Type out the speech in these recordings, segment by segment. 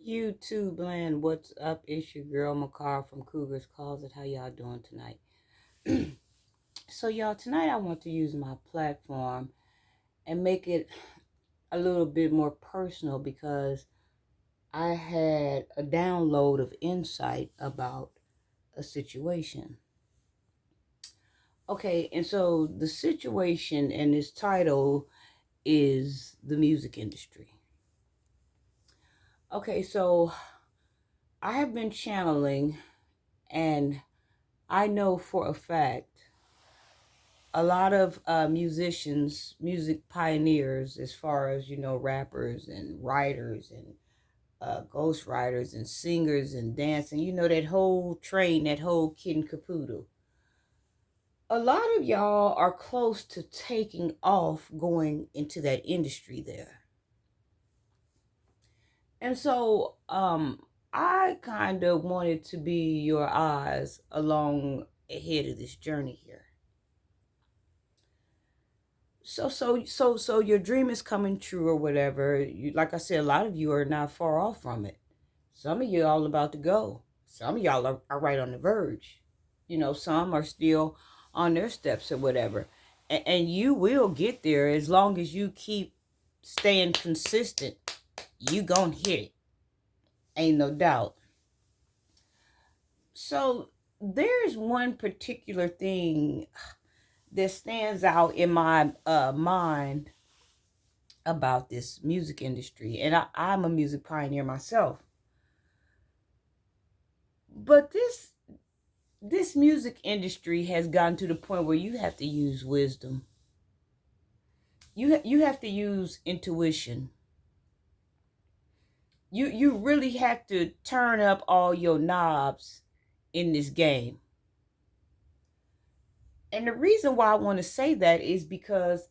YouTube land, what's up? It's your girl Makar from Cougar's Closet. How y'all doing tonight? So y'all, tonight I want to use my platform and make it a little bit more personal because I had a download of insight about a situation. Okay, and so the situation and its title is the music industry. Okay, so I have been channeling, and I know for a fact a lot of musicians, music pioneers, as far as, rappers and writers and ghost writers and singers and dancing, that whole train, that whole kid and caboodle. A lot of y'all are close to taking off going into that industry there. And so I kind of wanted to be your eyes along ahead of this journey here. So your dream is coming true or whatever. You, like I said, a lot of you are not far off from it. Some of you are all about to go. Some of y'all are right on the verge. Some are still on their steps or whatever. And you will get there as long as you keep staying consistent. You gonna hit it. Ain't no doubt. So there's one particular thing that stands out in my mind about this music industry, and I'm a music pioneer myself. But this music industry has gotten to the point where you have to use wisdom. You have to use intuition. You really have to turn up all your knobs in this game. And the reason why I want to say that is because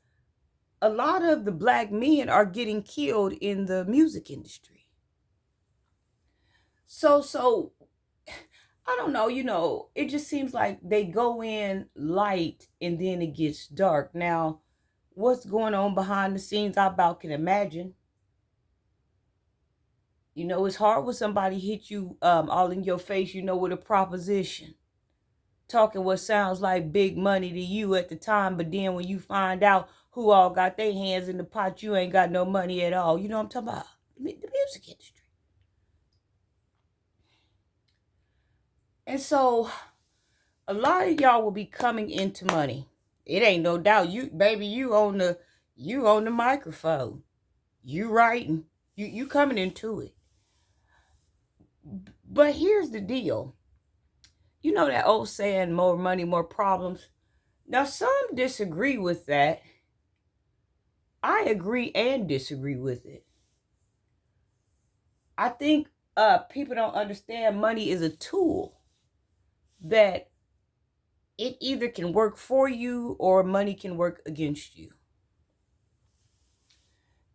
a lot of the black men are getting killed in the music industry. So I don't know, it just seems like they go in light and then it gets dark. Now, what's going on behind the scenes, I about can imagine. It's hard when somebody hit you all in your face, with a proposition. Talking what sounds like big money to you at the time, but then when you find out who all got their hands in the pot, you ain't got no money at all. You know what I'm talking about? The music industry. And so a lot of y'all will be coming into money. It ain't no doubt. You baby, you on the microphone. You writing. You coming into it. But here's the deal. You know that old saying, more money, more problems? Now some disagree with that. I agree and disagree with it. I think people don't understand money is a tool that it either can work for you or money can work against you.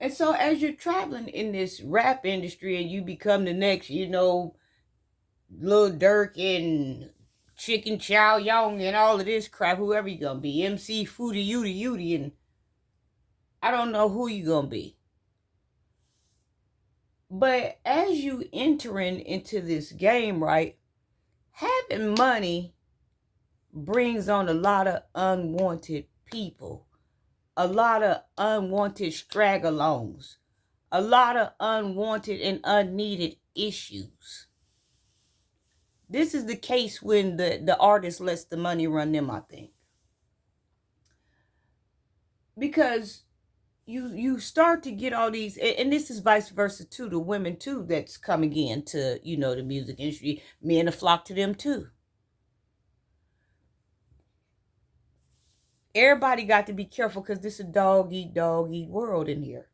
And so as you're traveling in this rap industry and you become the next, Lil Durk and Chicken Chow Young and all of this crap, whoever you're gonna be, MC Foodie Yudi Yudi, and I don't know who you're gonna be. But as you entering into this game, right, having money brings on a lot of unwanted people, a lot of unwanted straggalongs, a lot of unwanted and unneeded issues. This is the case when the artist lets the money run them, I think. Because you start to get all these, and this is vice versa too, the women too that's coming into, the music industry. Men have flocked to them too. Everybody got to be careful because this is a dog eat world in here.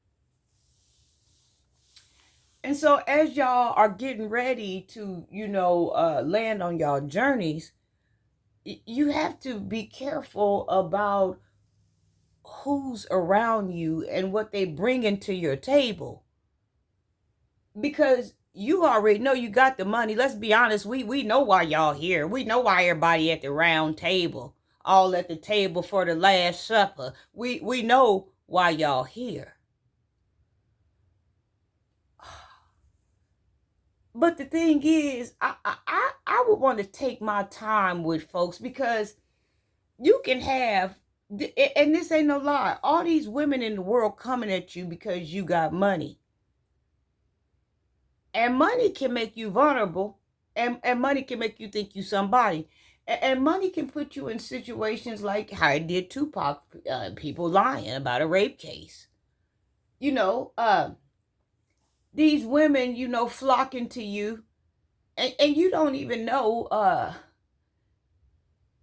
And so as y'all are getting ready to, land on y'all journeys, you have to be careful about who's around you and what they bring into your table. Because you already know you got the money. Let's be honest, we know why y'all here. We know why everybody at the round table, all at the table for the Last Supper. We know why y'all here. But the thing is, I would want to take my time with folks, because you can have, and this ain't no lie, all these women in the world coming at you because you got money. And money can make you vulnerable, and money can make you think you somebody. And money can put you in situations like how it did Tupac, people lying about a rape case. You know, these women, flocking to you, and you don't even know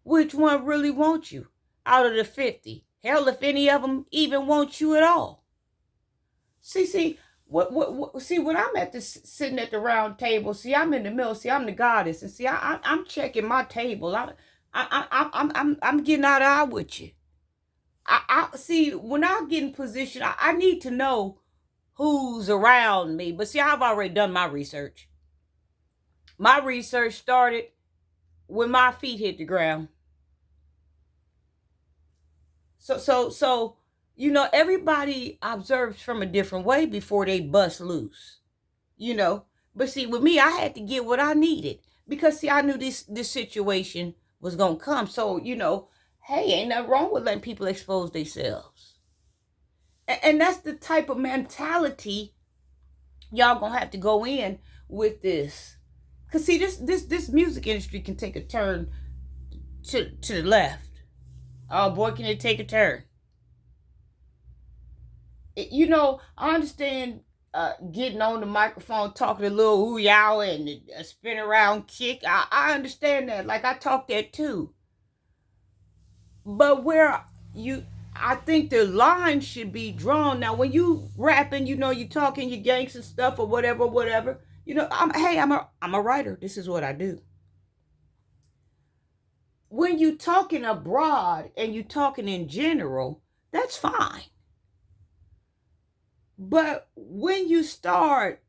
which one really wants you out of the 50. Hell, if any of them even want you at all. See, see, when I'm sitting at the round table, see, I'm in the middle, see, I'm the goddess, and see, I'm checking my table. I'm getting out of eye with you. I see, when I get in position, I need to know who's around me. But see, I've already done my research. My research started when my feet hit the ground. So everybody observes from a different way before they bust loose. But see, with me, I had to get what I needed, because see, I knew this situation was gonna come. So hey, ain't nothing wrong with letting people expose themselves. And that's the type of mentality y'all gonna have to go in with this. Cause see, this music industry can take a turn to the left. Oh boy, can it take a turn. I understand getting on the microphone, talking a little ooh yow and a spin around kick. I understand that. Like, I talk that too. But I think the line should be drawn. Now, when you rapping, you talking your gangster stuff or whatever. I'm a writer. This is what I do. When you talking abroad and you talking in general, that's fine. But when you start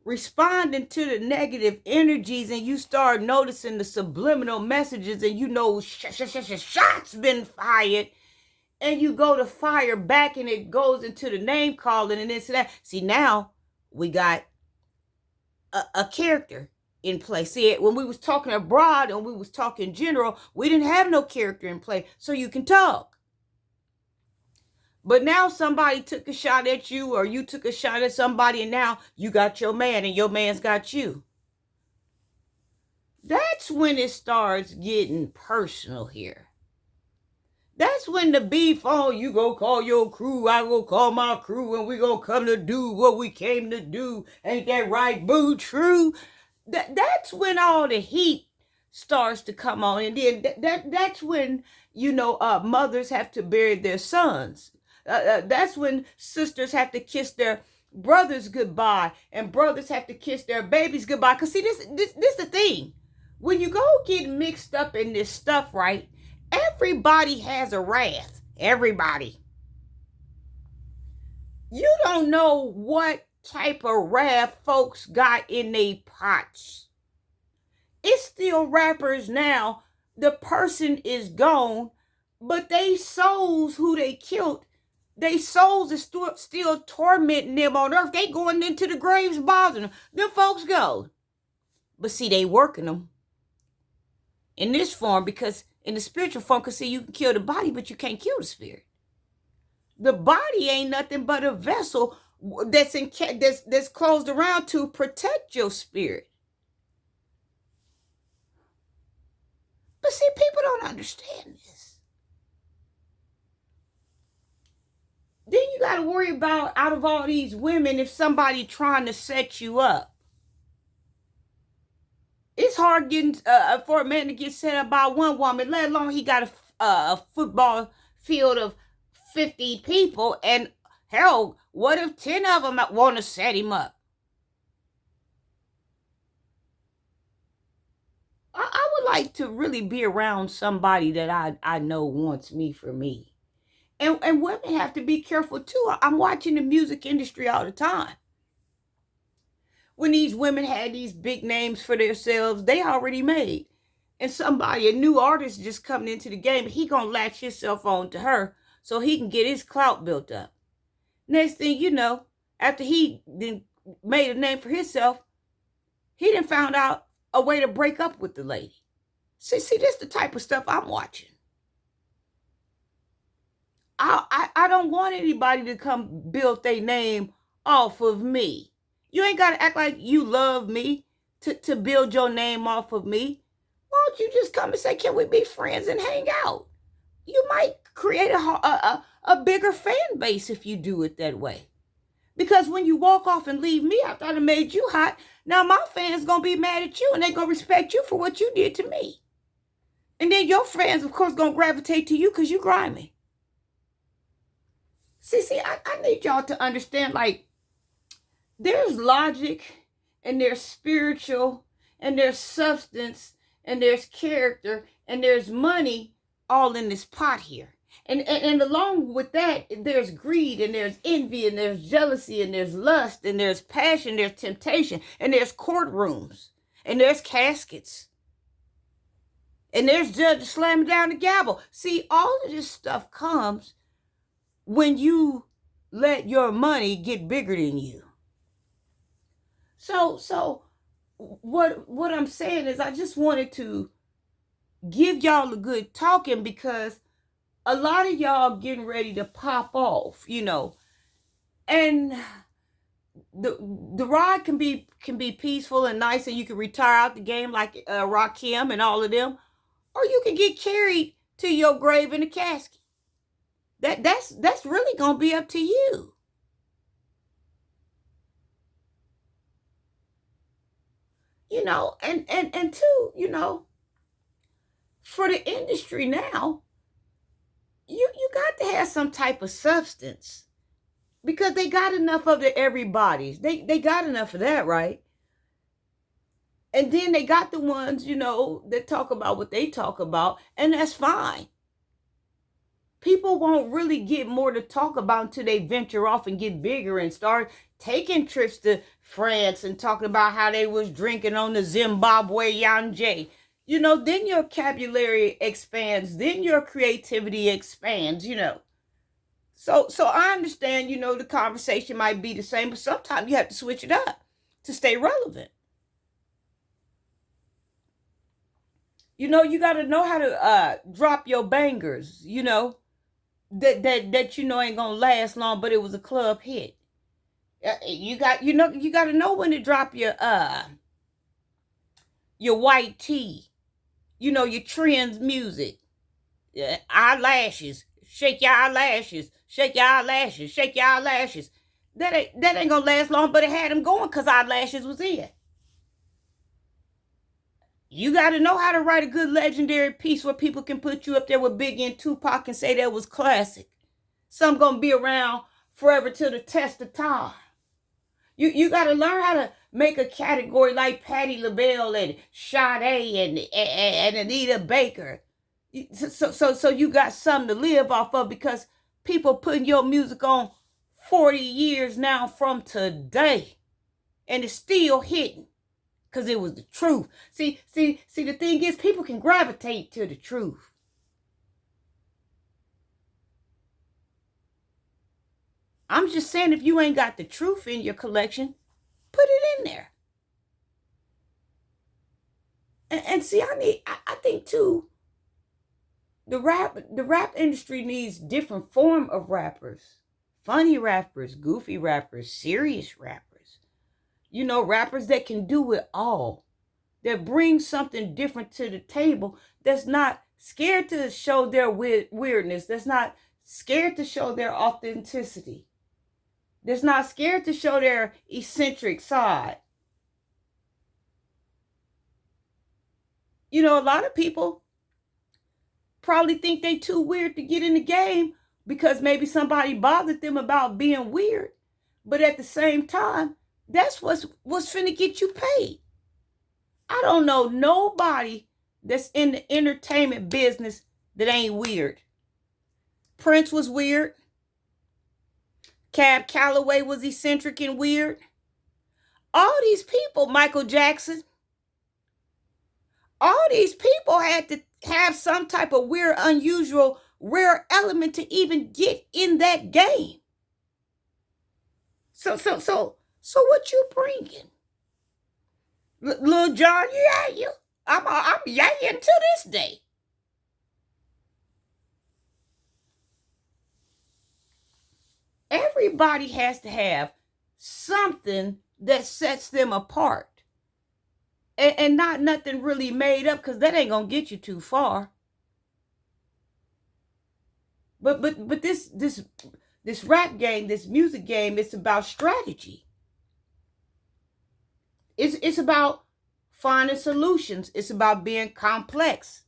responding to the negative energies, and you start noticing the subliminal messages, and shots been fired, and you go to fire back, and it goes into the name calling and this and that. See, now we got a character in play. See, when we was talking abroad and we was talking general, we didn't have no character in play, so you can talk. But now somebody took a shot at you, or you took a shot at somebody, and now you got your man and your man's got you. That's when it starts getting personal here. That's when the beef, you go call your crew, I go call my crew, and we gonna come to do what we came to do. Ain't that right, boo? True. That's when all the heat starts to come on. And then that's when, mothers have to bury their sons. That's when sisters have to kiss their brothers goodbye, and brothers have to kiss their babies goodbye. Because see, this the thing. When you go get mixed up in this stuff, right, everybody has a wrath. Everybody. You don't know what type of wrath folks got in their pots. It's still rappers now. The person is gone, but they souls who they killed, they souls is still tormenting them on earth. They going into the graves bothering them. Them folks go. But see, they working them in this form, because in the spiritual form, because see, you can kill the body, but you can't kill the spirit. The body ain't nothing but a vessel that's closed around to protect your spirit. But see, people don't understand this. Then you got to worry about, out of all these women, if somebody trying to set you up. It's hard getting for a man to get set up by one woman, let alone he got a football field of 50 people, and hell, what if 10 of them want to set him up? I would like to really be around somebody that I know wants me for me. And women have to be careful too. I'm watching the music industry all the time. When these women had these big names for themselves, they already made. And a new artist just coming into the game, he gonna latch himself on to her so he can get his clout built up. Next thing you know, after he then made a name for himself, he done found out a way to break up with the lady. See, this the type of stuff I'm watching. I don't want anybody to come build their name off of me. You ain't got to act like you love me to build your name off of me. Why don't you just come and say, can we be friends and hang out? You might create a bigger fan base if you do it that way. Because when you walk off and leave me after I made you hot, now my fans going to be mad at you and they going to respect you for what you did to me. And then your friends, of course, going to gravitate to you because you grimy. See, I need y'all to understand, like, there's logic and there's spiritual and there's substance and there's character and there's money all in this pot here. And along with that, there's greed and there's envy and there's jealousy and there's lust and there's passion, there's temptation and there's courtrooms and there's caskets. And there's judges slamming down the gavel. See, all of this stuff comes when you let your money get bigger than you. So what I'm saying is I just wanted to give y'all a good talking because a lot of y'all getting ready to pop off, you know. And the ride can be peaceful and nice and you can retire out the game like Rakim and all of them. Or you can get carried to your grave in a casket. That's really gonna be up to you. You know, and two, you know, for the industry now, you got to have some type of substance because they got enough of the everybody's. They got enough of that, right? And then they got the ones, you know, that talk about what they talk about, and that's fine. People won't really get more to talk about until they venture off and get bigger and start taking trips to France and talking about how they was drinking on the Zimbabwe Yanje. You know, then your vocabulary expands, then your creativity expands, you know. So I understand, you know, the conversation might be the same, but sometimes you have to switch it up to stay relevant. You know, you got to know how to drop your bangers, you know. That you know ain't gonna last long, but it was a club hit. You got to know when to drop your white tee, you know, your trends music, eyelashes, shake your eyelashes, shake your eyelashes, shake your eyelashes. That ain't gonna last long, but it had them going because eyelashes was in. You got to know how to write a good legendary piece where people can put you up there with Biggie and Tupac and say that was classic. Some going to be around forever till the test of time. You got to learn how to make a category like Patti LaBelle and Sade and Anita Baker. So you got something to live off of because people putting your music on 40 years now from today. And it's still hitting. Because it was the truth. See, the thing is, people can gravitate to the truth. I'm just saying, if you ain't got the truth in your collection, put it in there. And see, I think too, the rap industry needs different form of rappers. Funny rappers, goofy rappers, serious rappers. You know, rappers that can do it all, that bring something different to the table, that's not scared to show their weirdness, that's not scared to show their authenticity, that's not scared to show their eccentric side. You know, a lot of people probably think they too weird to get in the game because maybe somebody bothered them about being weird, but at the same time, that's what's finna get you paid. I don't know nobody that's in the entertainment business that ain't weird. Prince was weird. Cab Calloway was eccentric and weird. All these people, Michael Jackson, all these people had to have some type of weird, unusual, rare element to even get in that game. So So what you bringing? Lil Jon, yeah, I'm yaying to this day. Everybody has to have something that sets them apart. And not nothing really made up, because that ain't gonna get you too far. But this rap game, this music game, it's about strategy. It's about finding solutions. It's about being complex.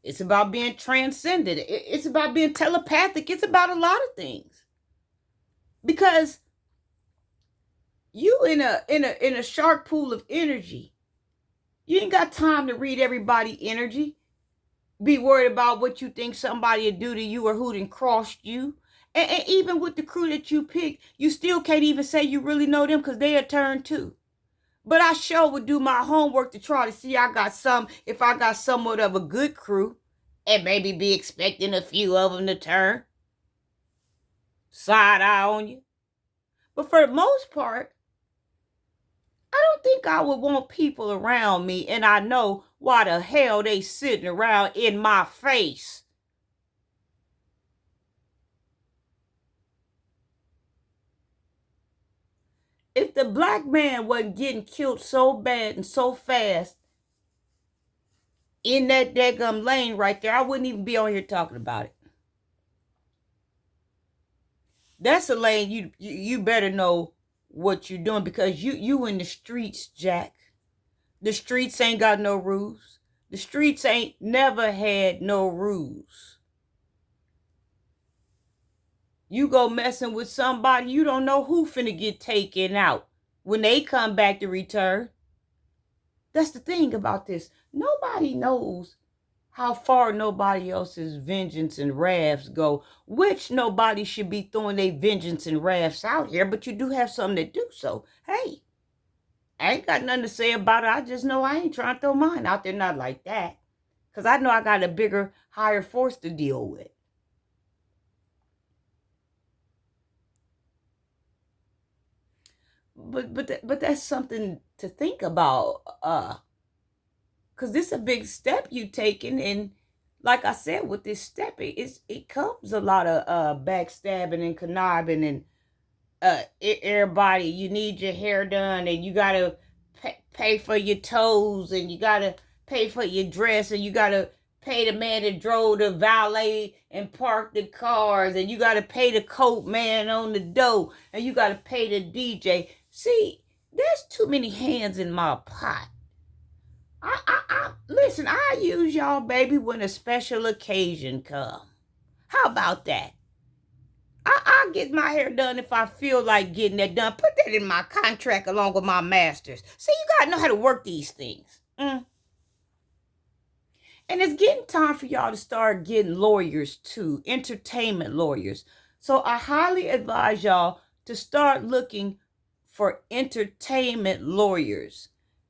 It's about being transcendent. It's about being telepathic. It's about a lot of things. Because you in a shark pool of energy. You ain't got time to read everybody energy. Be worried about what you think somebody will do to you or who done crossed you. And even with the crew that you picked, you still can't even say you really know them, because they a turn too. But I sure would do my homework to try to see if I got somewhat of a good crew, and maybe be expecting a few of them to turn. Side eye on you. But for the most part, I don't think I would want people around me, and I know why the hell they sitting around in my face. If the black man wasn't getting killed so bad and so fast in that daggum lane right there, I wouldn't even be on here talking about it. That's a lane you better know what you're doing, because you in the streets, Jack. The streets ain't got no rules. The streets ain't never had no rules. You go messing with somebody, you don't know who finna get taken out when they come back to return. That's the thing about this. Nobody knows how far nobody else's vengeance and wraths go, which nobody should be throwing their vengeance and wraths out here, but you do have some that do so. Hey, I ain't got nothing to say about it. I just know I ain't trying to throw mine out there, not like that. Because I know I got a bigger, higher force to deal with. But that's something to think about. Because this is a big step you taking, and like I said, with this step, it comes a lot of backstabbing and conniving, and everybody, you need your hair done, and you gotta pay for your toes, and you gotta pay for your dress, and you gotta pay the man that drove the valet and parked the cars, and you gotta pay the coat man on the door, and you gotta pay the DJ. See, there's too many hands in my pot. Listen, I use y'all, baby, when a special occasion come. How about that? I'll get my hair done if I feel like getting that done. Put that in my contract along with my masters. See, you gotta know how to work these things. And it's getting time for y'all to start getting lawyers too, entertainment lawyers. So I highly advise y'all to start looking for entertainment lawyers.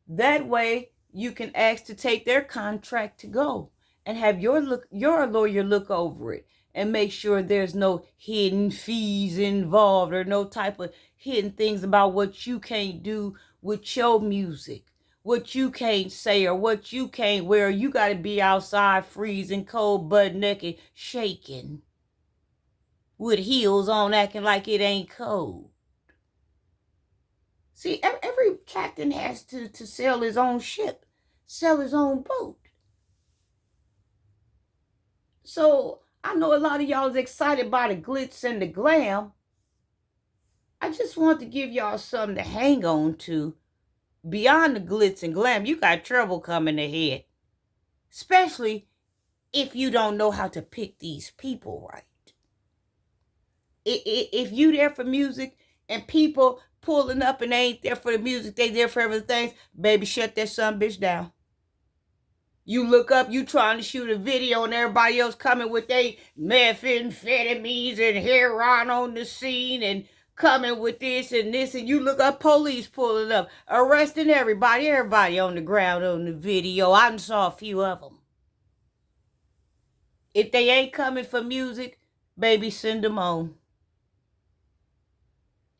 That way you can ask to take their contract to go, and have your lawyer look over it and make sure there's no hidden fees involved, or no type of hidden things about what you can't do with your music, what you can't say, or what you can't wear. You got to be outside freezing cold, butt naked, shaking, with heels on, acting like it ain't cold. See, every captain has to sail his own ship, sell his own boat. So I know a lot of y'all is excited by the glitz and the glam. I just want to give y'all something to hang on to. Beyond the glitz and glam, you got trouble coming ahead. Especially if you don't know how to pick these people right. If you there for music and people pulling up and they ain't there for the music, they there for everything, baby, shut that son bitch down. You look up, you trying to shoot a video, and everybody else coming with they methamphetamines and heroin on the scene, and coming with this and this, and you look up, police pulling up, arresting everybody on the ground on the video. I saw a few of them. If they ain't coming for music, baby, send them on.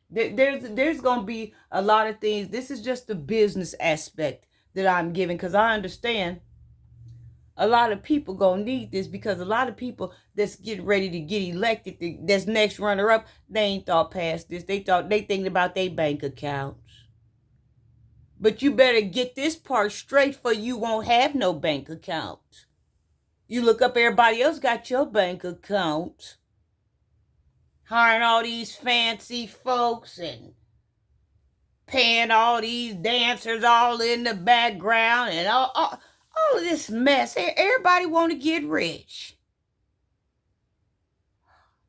There's gonna be a lot of things. This is just the business aspect that I'm giving, because I understand a lot of people gonna need this, because a lot of people that's getting ready to get elected, that's next runner up, they ain't thought past this. They thinking about their bank accounts. But you better get this part straight, for you won't have no bank account. You look up, everybody else got your bank account. Hiring all these fancy folks and paying all these dancers all in the background and all of this mess. Everybody want to get rich.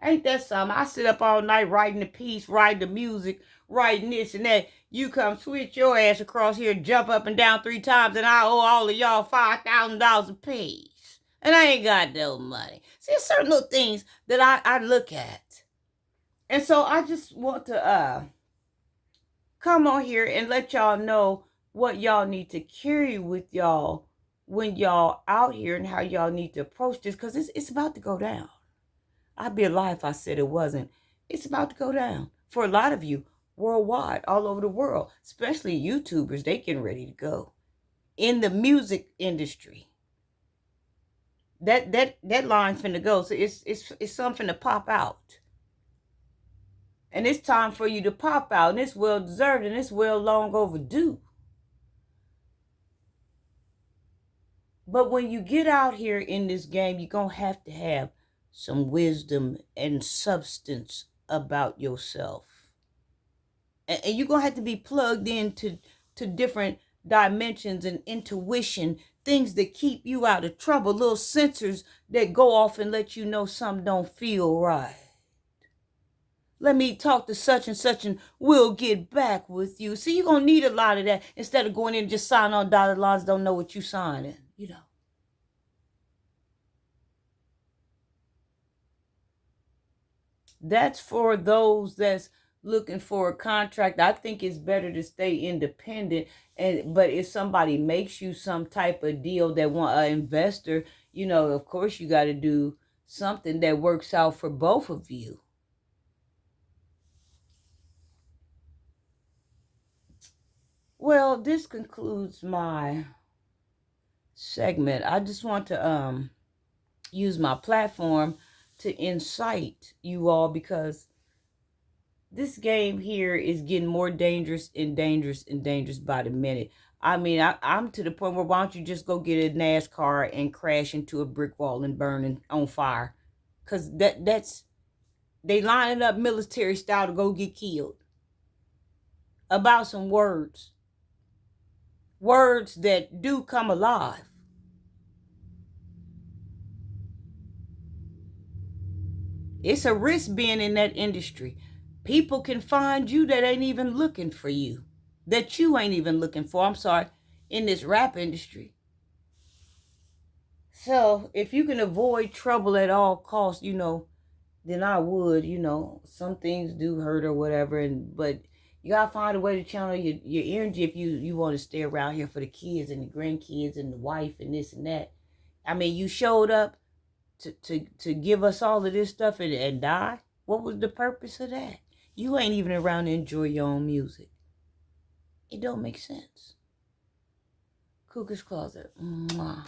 Ain't that something? I sit up all night writing the piece, writing the music, writing this and that. You come switch your ass across here, jump up and down 3 times, and I owe all of y'all $5,000 a piece. And I ain't got no money. See, there's certain little things that I look at. And so I just want to come on here and let y'all know what y'all need to carry with y'all when y'all out here, and how y'all need to approach this, because it's about to go down. I'd be a lie if I said it wasn't. It's about to go down for a lot of you worldwide, all over the world, especially YouTubers. They getting ready to go in the music industry. That line finna go. So it's something to pop out. And it's time for you to pop out, and it's well deserved, and it's well long overdue. But when you get out here in this game, you're going to have some wisdom and substance about yourself. And you're going to have to be plugged into different dimensions and intuition, things that keep you out of trouble, little sensors that go off and let you know something don't feel right. Let me talk to such and such and we'll get back with you. See, you're going to need a lot of that instead of going in and just signing on dotted lines, don't know what you signing, you know. That's for those that's looking for a contract. I think it's better to stay independent. But if somebody makes you some type of deal that want an investor, you know, of course you got to do something that works out for both of you. Well, this concludes my segment. I just want to use my platform to incite you all, because this game here is getting more dangerous and dangerous and dangerous by the minute. I mean, I'm to the point where, why don't you just go get a NASCAR and crash into a brick wall and burn on fire? Because that's they lining up military style to go get killed about some words that do come alive. It's a risk being in that industry. People can find you that ain't even looking for you, that you ain't even looking for. I'm sorry, in this rap industry. So if you can avoid trouble at all costs, you know, then I would, you know. Some things do hurt or whatever, but you gotta find a way to channel your energy if you want to stay around here for the kids and the grandkids and the wife and this and that. I mean, you showed up to give us all of this stuff and die. What was the purpose of that? You ain't even around to enjoy your own music. It don't make sense. Cuckoo's Closet. Mwah.